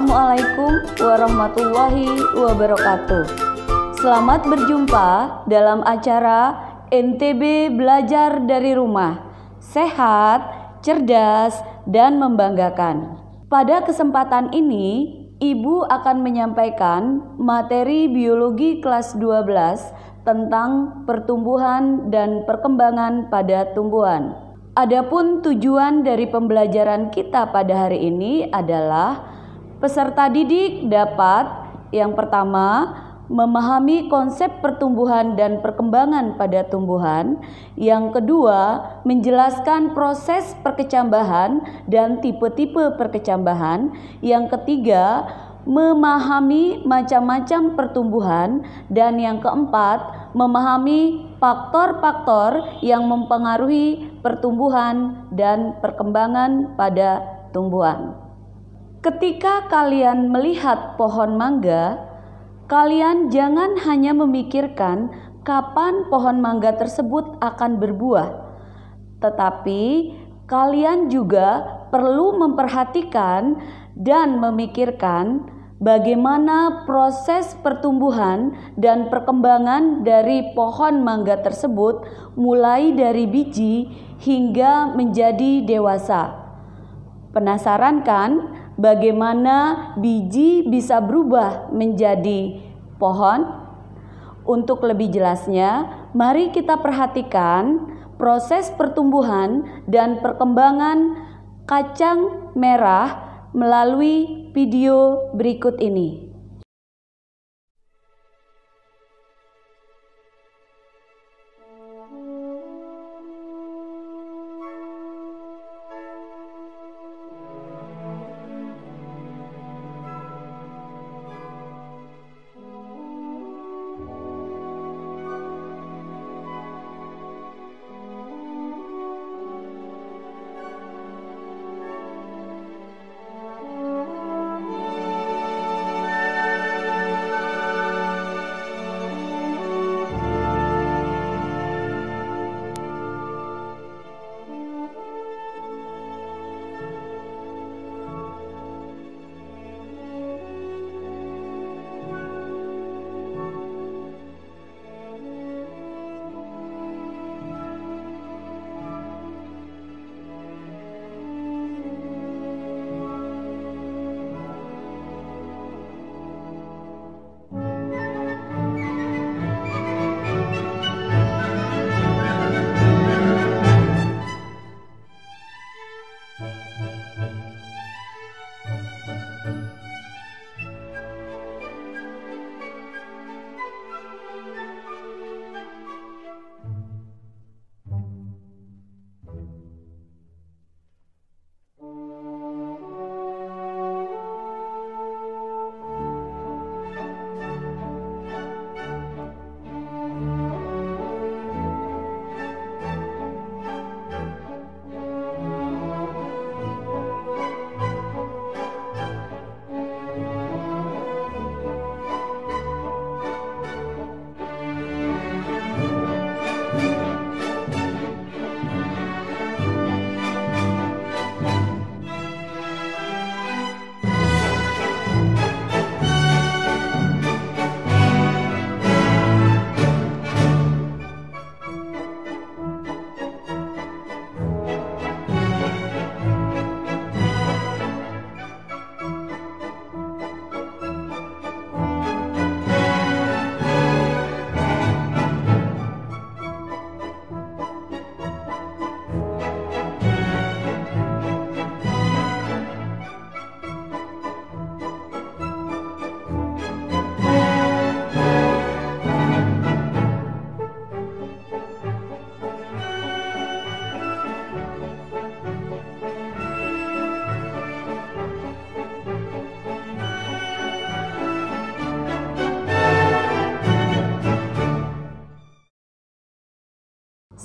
Assalamualaikum warahmatullahi wabarakatuh. Selamat berjumpa dalam acara NTB Belajar dari Rumah, Sehat, Cerdas, dan Membanggakan. Pada kesempatan ini, Ibu akan menyampaikan materi biologi kelas 12 tentang pertumbuhan dan perkembangan pada tumbuhan. Adapun tujuan dari pembelajaran kita pada hari ini adalah peserta didik dapat yang pertama memahami konsep pertumbuhan dan perkembangan pada tumbuhan, yang kedua menjelaskan proses perkecambahan dan tipe-tipe perkecambahan, yang ketiga memahami macam-macam pertumbuhan, dan yang keempat memahami faktor-faktor yang mempengaruhi pertumbuhan dan perkembangan pada tumbuhan. Ketika kalian melihat pohon mangga, kalian jangan hanya memikirkan kapan pohon mangga tersebut akan berbuah, tetapi kalian juga perlu memperhatikan dan memikirkan bagaimana proses pertumbuhan dan perkembangan dari pohon mangga tersebut mulai dari biji hingga menjadi dewasa. Penasaran kan bagaimana biji bisa berubah menjadi pohon? Untuk lebih jelasnya, mari kita perhatikan proses pertumbuhan dan perkembangan kacang merah melalui video berikut ini.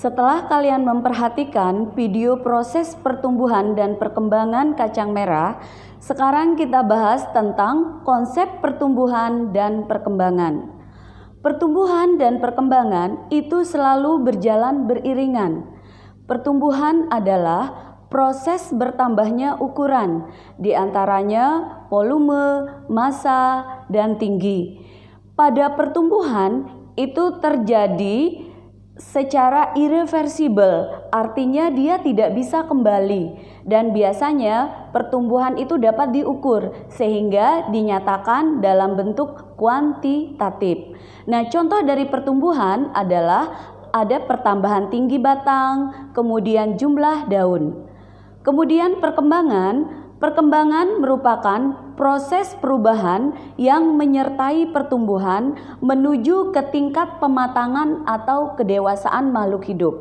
Setelah kalian memperhatikan video proses pertumbuhan dan perkembangan kacang merah, sekarang kita bahas tentang konsep pertumbuhan dan perkembangan. Pertumbuhan dan perkembangan itu selalu berjalan beriringan. Pertumbuhan adalah proses bertambahnya ukuran, diantaranya volume, massa, dan tinggi. Pada pertumbuhan itu terjadi secara irreversibel, artinya dia tidak bisa kembali, dan biasanya pertumbuhan itu dapat diukur sehingga dinyatakan dalam bentuk kuantitatif. Nah, contoh dari pertumbuhan adalah ada pertambahan tinggi batang, kemudian jumlah daun. Kemudian perkembangan merupakan proses perubahan yang menyertai pertumbuhan menuju ke tingkat pematangan atau kedewasaan makhluk hidup.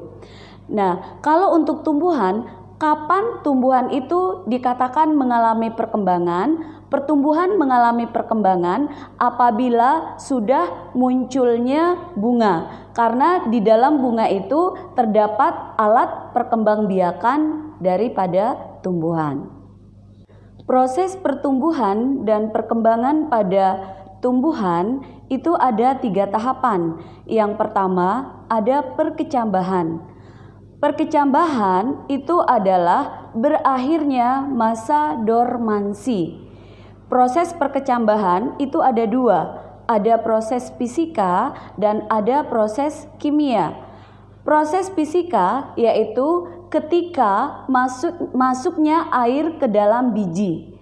Nah, kalau untuk tumbuhan, kapan tumbuhan itu dikatakan mengalami perkembangan? Pertumbuhan mengalami perkembangan apabila sudah munculnya bunga, karena di dalam bunga itu terdapat alat perkembangbiakan daripada tumbuhan. Proses pertumbuhan dan perkembangan pada tumbuhan itu ada 3 tahapan. Yang pertama ada perkecambahan. Perkecambahan itu adalah berakhirnya masa dormansi. Proses perkecambahan itu ada 2, ada proses fisika dan ada proses kimia. Proses fisika yaitu ketika masuknya air ke dalam biji.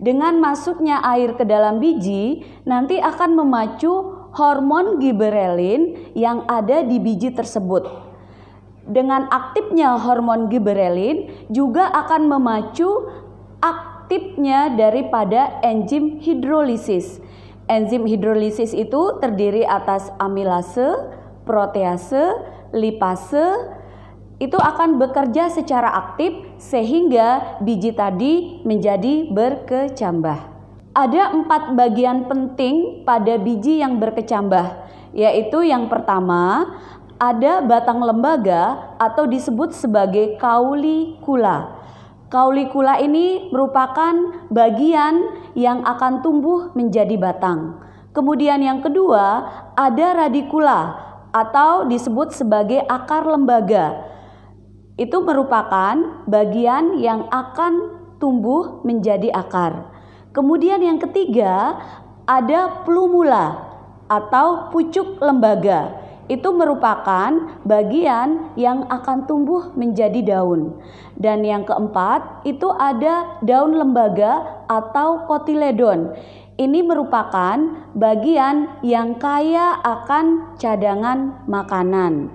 Dengan masuknya air ke dalam biji, nanti akan memacu hormon giberelin yang ada di biji tersebut. Dengan aktifnya hormon giberelin juga akan memacu aktifnya daripada enzim hidrolisis. Enzim hidrolisis itu terdiri atas amilase, protease, lipase, itu akan bekerja secara aktif sehingga biji tadi menjadi berkecambah. Ada 4 bagian penting pada biji yang berkecambah, yaitu yang pertama ada batang lembaga atau disebut sebagai kaulikula. Kaulikula ini merupakan bagian yang akan tumbuh menjadi batang. Kemudian yang kedua ada radikula atau disebut sebagai akar lembaga. Itu merupakan bagian yang akan tumbuh menjadi akar. Kemudian yang ketiga ada plumula atau pucuk lembaga. Itu merupakan bagian yang akan tumbuh menjadi daun. Dan yang keempat itu ada daun lembaga atau kotiledon. Ini merupakan bagian yang kaya akan cadangan makanan.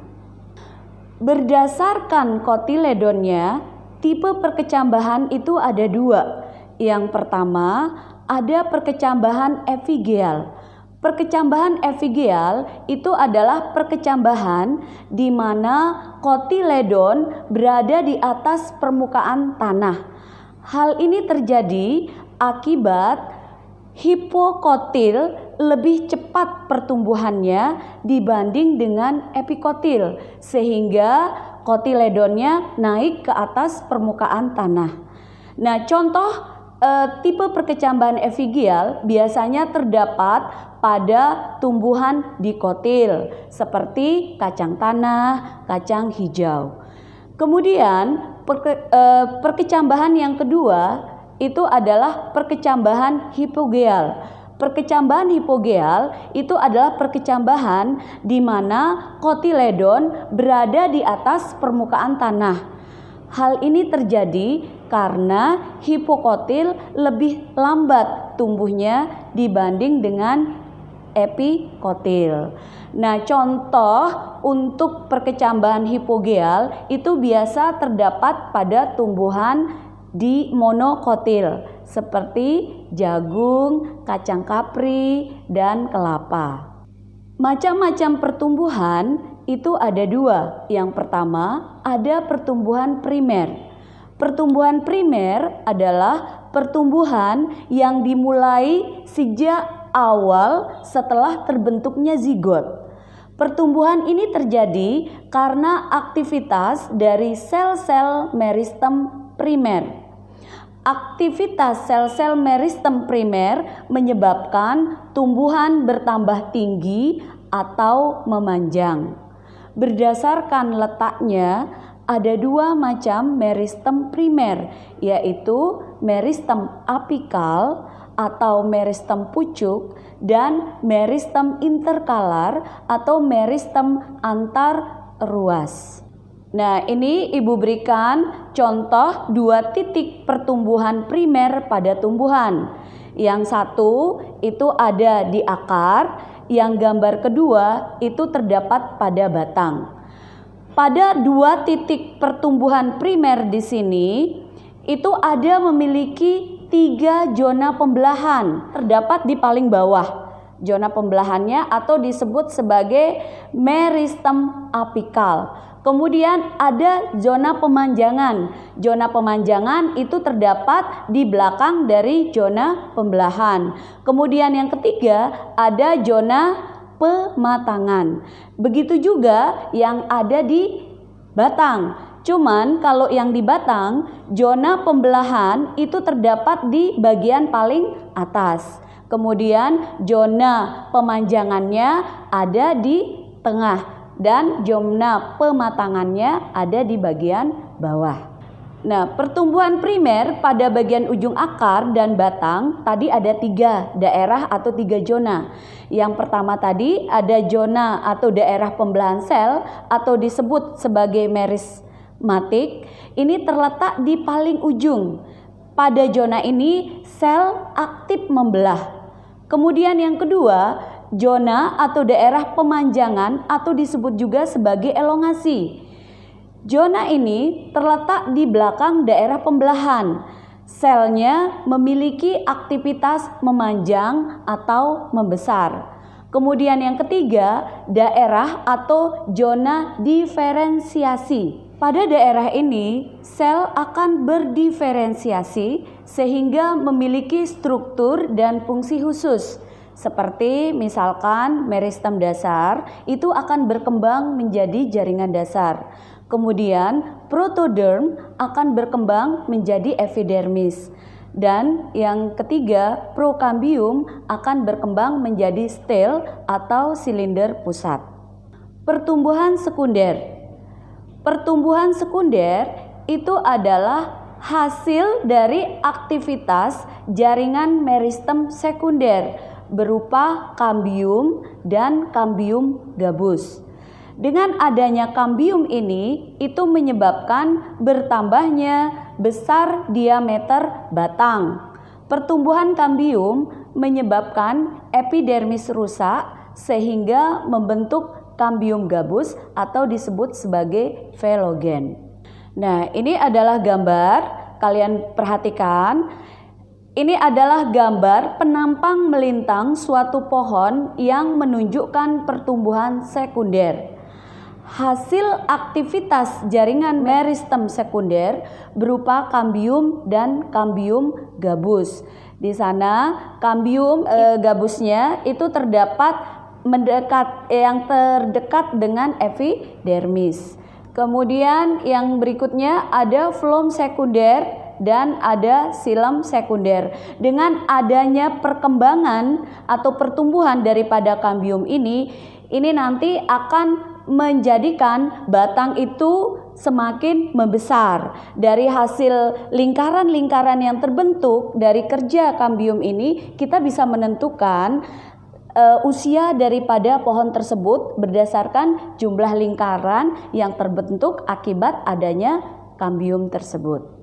Berdasarkan kotiledonnya, tipe perkecambahan itu ada 2. Yang pertama, ada perkecambahan epigeal. Perkecambahan epigeal itu adalah perkecambahan di mana kotiledon berada di atas permukaan tanah. Hal ini terjadi akibat hipokotil lebih cepat pertumbuhannya dibanding dengan epikotil, sehingga kotiledonnya naik ke atas permukaan tanah. Nah, contoh tipe perkecambahan epigeal biasanya terdapat pada tumbuhan dikotil seperti kacang tanah, kacang hijau. Kemudian perkecambahan yang kedua itu adalah perkecambahan hipogeal. Perkecambahan hipogeal itu adalah perkecambahan di mana kotiledon berada di atas permukaan tanah. Hal ini terjadi karena hipokotil lebih lambat tumbuhnya dibanding dengan epikotil. Nah, contoh untuk perkecambahan hipogeal itu biasa terdapat pada tumbuhan di monokotil seperti jagung, kacang kapri, dan kelapa. Macam-macam pertumbuhan itu ada 2. Yang pertama ada pertumbuhan primer. Pertumbuhan primer adalah pertumbuhan yang dimulai sejak awal setelah terbentuknya zigot. Pertumbuhan ini terjadi karena aktivitas dari sel-sel meristem primer. Aktivitas sel-sel meristem primer menyebabkan tumbuhan bertambah tinggi atau memanjang. Berdasarkan letaknya, ada dua macam meristem primer, yaitu meristem apikal atau meristem pucuk dan meristem interkalar atau meristem antar ruas. Nah, ini Ibu berikan contoh dua titik pertumbuhan primer pada tumbuhan. Yang satu itu ada di akar, yang gambar kedua itu terdapat pada batang. Pada dua titik pertumbuhan primer di sini itu ada memiliki 3 zona pembelahan, terdapat di paling bawah. Zona pembelahannya atau disebut sebagai meristem apikal. Kemudian ada zona pemanjangan. Zona pemanjangan itu terdapat di belakang dari zona pembelahan. Kemudian yang ketiga ada zona pematangan. Begitu juga yang ada di batang. Cuman kalau yang di batang, zona pembelahan itu terdapat di bagian paling atas. Kemudian zona pemanjangannya ada di tengah dan zona pematangannya ada di bagian bawah. Nah, pertumbuhan primer pada bagian ujung akar dan batang tadi ada 3 daerah atau 3 zona. Yang pertama tadi ada zona atau daerah pembelahan sel atau disebut sebagai merismatik. Ini terletak di paling ujung. Pada zona ini sel aktif membelah. Kemudian yang kedua, zona atau daerah pemanjangan atau disebut juga sebagai elongasi. Zona ini terletak di belakang daerah pembelahan. Selnya memiliki aktivitas memanjang atau membesar. Kemudian yang ketiga, daerah atau zona diferensiasi. Pada daerah ini, sel akan berdiferensiasi sehingga memiliki struktur dan fungsi khusus. Seperti misalkan meristem dasar itu akan berkembang menjadi jaringan dasar. Kemudian protoderm akan berkembang menjadi epidermis. Dan yang ketiga, prokambium akan berkembang menjadi stel atau silinder pusat. Pertumbuhan sekunder. Pertumbuhan sekunder itu adalah hasil dari aktivitas jaringan meristem sekunder berupa kambium dan kambium gabus. Dengan adanya kambium ini itu menyebabkan bertambahnya besar diameter batang. Pertumbuhan kambium menyebabkan epidermis rusak sehingga membentuk kambium gabus atau disebut sebagai velogen. Nah, ini adalah gambar, kalian perhatikan. Ini adalah gambar penampang melintang suatu pohon yang menunjukkan pertumbuhan sekunder. Hasil aktivitas jaringan meristem sekunder berupa kambium dan kambium gabus. Di sana kambium gabusnya itu terdapat yang terdekat dengan epidermis. Kemudian yang berikutnya ada floem sekunder dan ada xilem sekunder. Dengan adanya perkembangan atau pertumbuhan daripada kambium ini nanti akan menjadikan batang itu semakin membesar. Dari hasil lingkaran-lingkaran yang terbentuk dari kerja kambium ini, kita bisa menentukan usia daripada pohon tersebut berdasarkan jumlah lingkaran yang terbentuk akibat adanya kambium tersebut.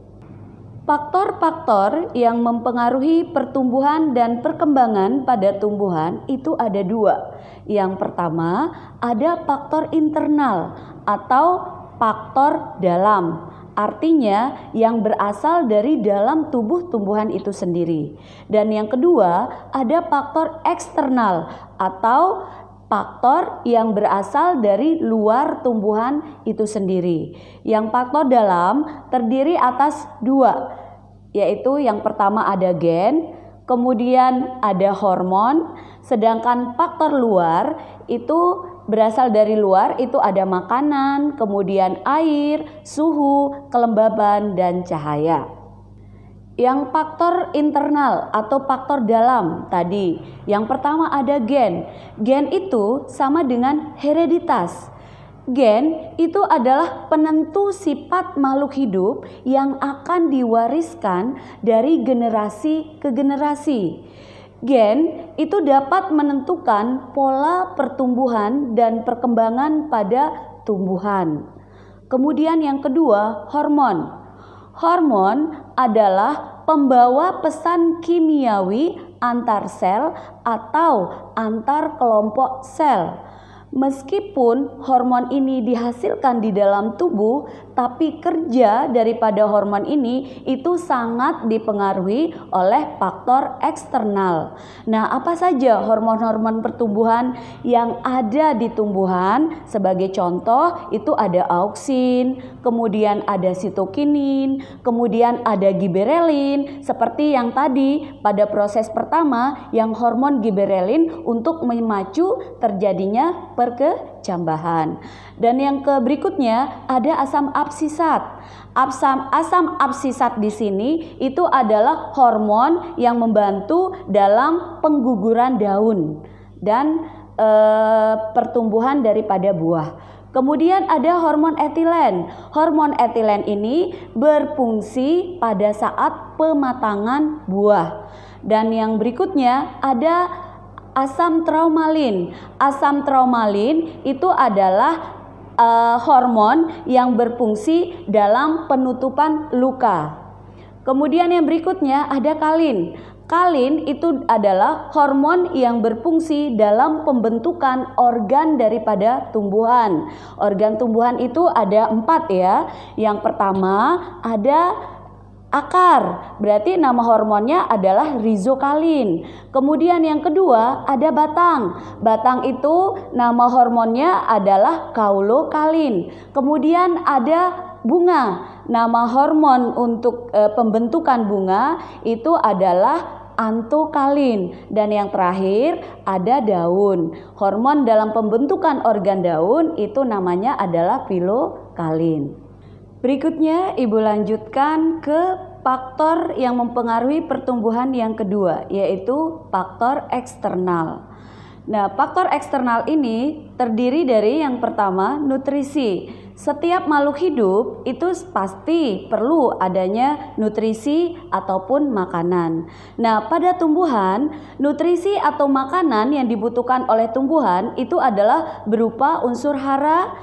Faktor-faktor yang mempengaruhi pertumbuhan dan perkembangan pada tumbuhan itu ada 2. Yang pertama ada faktor internal atau faktor dalam. Artinya yang berasal dari dalam tubuh tumbuhan itu sendiri. Dan yang kedua ada faktor eksternal atau faktor yang berasal dari luar tumbuhan itu sendiri. Yang faktor dalam terdiri atas 2, yaitu yang pertama ada gen, kemudian ada hormon, sedangkan faktor luar itu berasal dari luar itu ada makanan, kemudian air, suhu, kelembaban, dan cahaya. Yang faktor internal atau faktor dalam tadi, yang pertama ada gen. Gen itu sama dengan hereditas. Gen itu adalah penentu sifat makhluk hidup yang akan diwariskan dari generasi ke generasi. Gen itu dapat menentukan pola pertumbuhan dan perkembangan pada tumbuhan. Kemudian yang kedua, hormon. Hormon adalah pembawa pesan kimiawi antar sel atau antar kelompok sel. Meskipun hormon ini dihasilkan di dalam tubuh, tapi kerja daripada hormon ini itu sangat dipengaruhi oleh faktor eksternal. Nah, apa saja hormon-hormon pertumbuhan yang ada di tumbuhan? Sebagai contoh, itu ada auksin, kemudian ada sitokinin, kemudian ada giberelin, seperti yang tadi pada proses pertama yang hormon giberelin untuk memacu terjadinya perkecambahan. Dan yang berikutnya ada asam absisat. Asam absisat di sini itu adalah hormon yang membantu dalam pengguguran daun dan pertumbuhan daripada buah. Kemudian ada hormon etilen. Hormon etilen ini berfungsi pada saat pematangan buah. Dan yang berikutnya ada asam traumalin. Asam traumalin itu adalah hormon yang berfungsi dalam penutupan luka. Kemudian yang berikutnya ada kalin. Kalin itu adalah hormon yang berfungsi dalam pembentukan organ daripada tumbuhan. Organ tumbuhan itu ada 4 ya. Yang pertama ada akar, berarti nama hormonnya adalah rizokalin. Kemudian yang kedua ada batang. Batang itu nama hormonnya adalah kaulokalin. Kemudian ada bunga. Nama hormon untuk pembentukan bunga itu adalah antokalin. Dan yang terakhir ada daun. Hormon dalam pembentukan organ daun itu namanya adalah filokalin. Berikutnya Ibu lanjutkan ke faktor yang mempengaruhi pertumbuhan yang kedua, yaitu faktor eksternal. Nah, faktor eksternal ini terdiri dari yang pertama, nutrisi. Setiap makhluk hidup itu pasti perlu adanya nutrisi ataupun makanan. Nah, pada tumbuhan, nutrisi atau makanan yang dibutuhkan oleh tumbuhan itu adalah berupa unsur hara.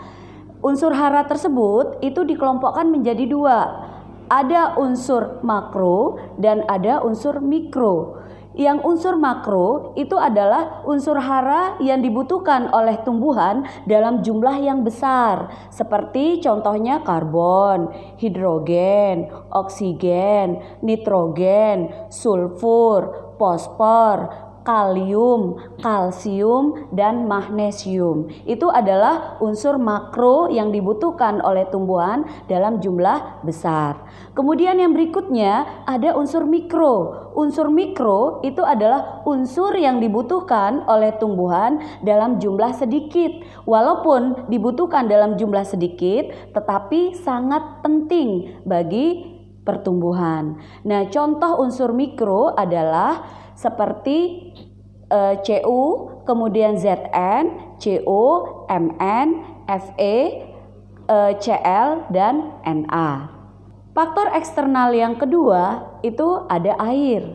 Unsur hara tersebut itu dikelompokkan menjadi 2. Ada unsur makro dan ada unsur mikro. Yang unsur makro itu adalah unsur hara yang dibutuhkan oleh tumbuhan dalam jumlah yang besar. Seperti contohnya karbon, hidrogen, oksigen, nitrogen, sulfur, fosfor, kalium, kalsium, dan magnesium. Itu adalah unsur makro yang dibutuhkan oleh tumbuhan dalam jumlah besar. Kemudian yang berikutnya ada unsur mikro. Unsur mikro itu adalah unsur yang dibutuhkan oleh tumbuhan dalam jumlah sedikit. Walaupun dibutuhkan dalam jumlah sedikit, tetapi sangat penting bagi pertumbuhan. Nah, contoh unsur mikro adalah seperti Cu, kemudian Zn, Co, Mn, Fe, Cl, dan Na. Faktor eksternal yang kedua itu ada air.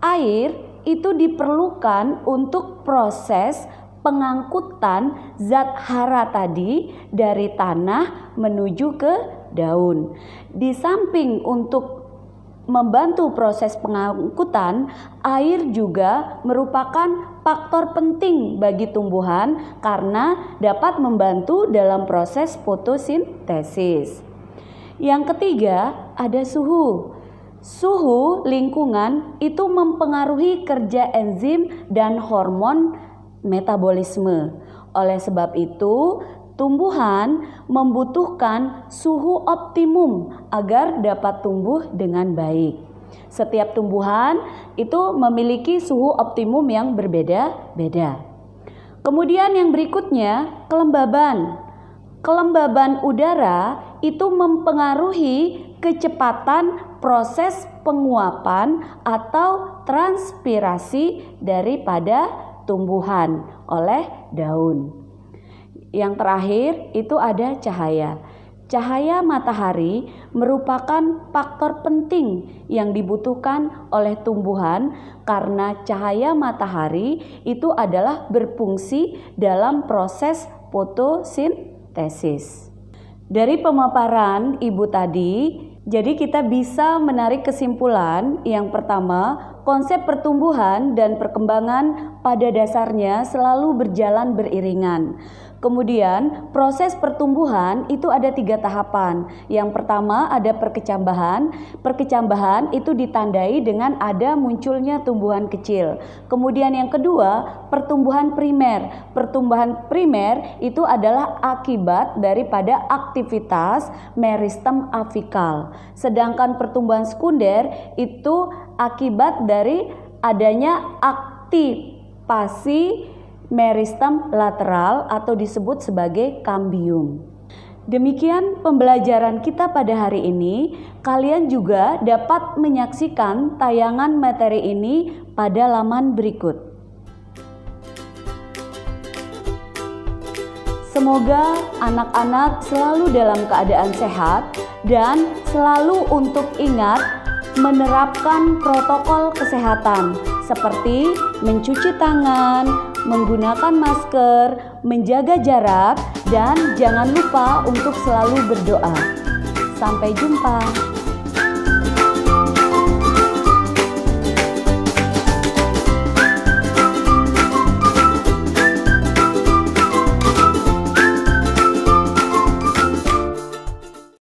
Air itu diperlukan untuk proses pengangkutan zat hara tadi dari tanah menuju ke daun. Di samping untuk membantu proses pengangkutan, air juga merupakan faktor penting bagi tumbuhan karena dapat membantu dalam proses fotosintesis. Yang ketiga ada suhu. Suhu lingkungan itu mempengaruhi kerja enzim dan hormon metabolisme. Oleh sebab itu, tumbuhan membutuhkan suhu optimum agar dapat tumbuh dengan baik. Setiap tumbuhan itu memiliki suhu optimum yang berbeda-beda. Kemudian yang berikutnya, kelembaban. Kelembaban udara itu mempengaruhi kecepatan proses penguapan atau transpirasi daripada tumbuhan oleh daun. Yang terakhir itu ada cahaya. Cahaya matahari merupakan faktor penting yang dibutuhkan oleh tumbuhan karena cahaya matahari itu adalah berfungsi dalam proses fotosintesis. Dari pemaparan Ibu tadi, jadi kita bisa menarik kesimpulan yang pertama, konsep pertumbuhan dan perkembangan pada dasarnya selalu berjalan beriringan. Kemudian proses pertumbuhan itu ada 3 tahapan. Yang pertama ada perkecambahan. Perkecambahan itu ditandai dengan ada munculnya tumbuhan kecil. Kemudian yang kedua pertumbuhan primer. Pertumbuhan primer itu adalah akibat daripada aktivitas meristem afikal. Sedangkan pertumbuhan sekunder itu akibat dari adanya aktivasi meristem lateral atau disebut sebagai kambium. Demikian pembelajaran kita pada hari ini. Kalian juga dapat menyaksikan tayangan materi ini pada laman berikut. Semoga anak-anak selalu dalam keadaan sehat dan selalu untuk ingat menerapkan protokol kesehatan seperti mencuci tangan, menggunakan masker, menjaga jarak, dan jangan lupa untuk selalu berdoa. Sampai jumpa.